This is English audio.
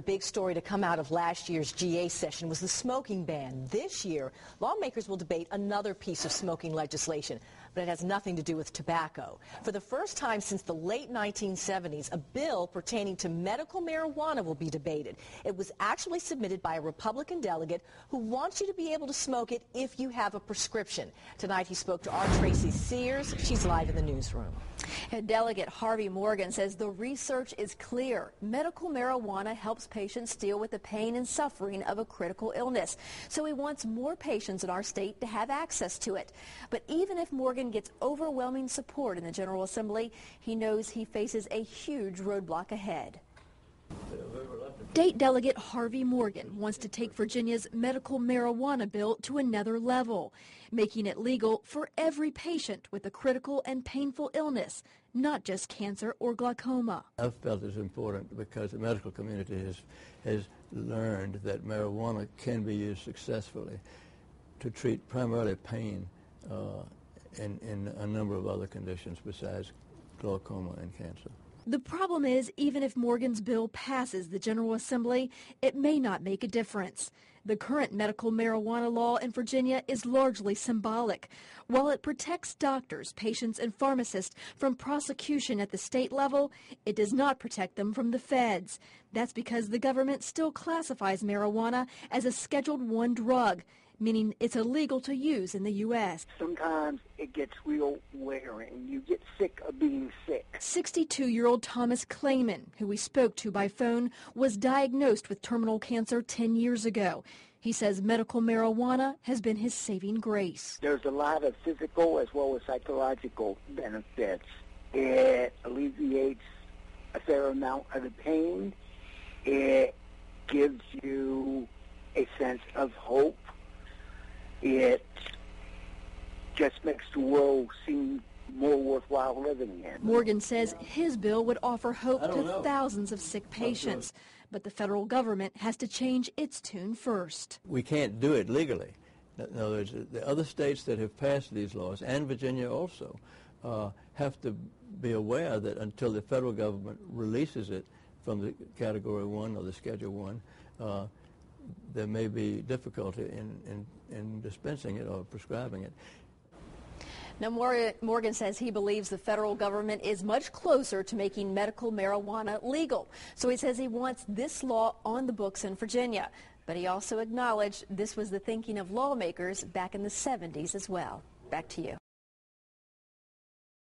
The big story to come out of last year's GA session was the smoking ban. This year, lawmakers will debate another piece of smoking legislation, but it has nothing to do with tobacco. For the first time since the late 1970s, a bill pertaining to medical marijuana will be debated. It was actually submitted by a Republican delegate who wants you to be able to smoke it if you have a prescription. Tonight, he spoke to our Tracy Sears. She's live in the newsroom. Delegate Harvey Morgan says the research is clear. Medical marijuana helps patients deal with the pain and suffering of a critical illness. So he wants more patients in our state to have access to it. But even if Morgan gets overwhelming support in the General Assembly, he knows he faces a huge roadblock ahead. State Delegate Harvey Morgan wants to take Virginia's medical marijuana bill to another level, making it legal for every patient with a critical and painful illness, not just cancer or glaucoma. I've felt it's important because the medical community has learned that marijuana can be used successfully to treat primarily pain in a number of other conditions besides glaucoma and cancer. The problem is, even if Morgan's bill passes the General Assembly, it may not make a difference. The current medical marijuana law in Virginia is largely symbolic. While it protects doctors, patients, and pharmacists from prosecution at the state level, it does not protect them from the feds. That's because the government still classifies marijuana as a Scheduled I drug, meaning it's illegal to use in the U.S. Sometimes it gets real wearing. You get sick of being sick. 62-year-old Thomas Clayman, who we spoke to by phone, was diagnosed with terminal cancer 10 years ago. He says medical marijuana has been his saving grace. There's a lot of physical as well as psychological benefits. It alleviates a fair amount of the pain. It gives you a sense of hope. It just makes the world seem more worthwhile living in. Morgan says his bill would offer hope to thousands of sick patients, but the federal government has to change its tune first. We can't do it legally. In other words, the other states that have passed these laws, and Virginia also, have to be aware that until the federal government releases it from the Category 1 or the Schedule 1, there may be difficulty in dispensing it or prescribing it. Now, Morgan says he believes the federal government is much closer to making medical marijuana legal. So he says he wants this law on the books in Virginia. But he also acknowledged this was the thinking of lawmakers back in the 70s as well. Back to you.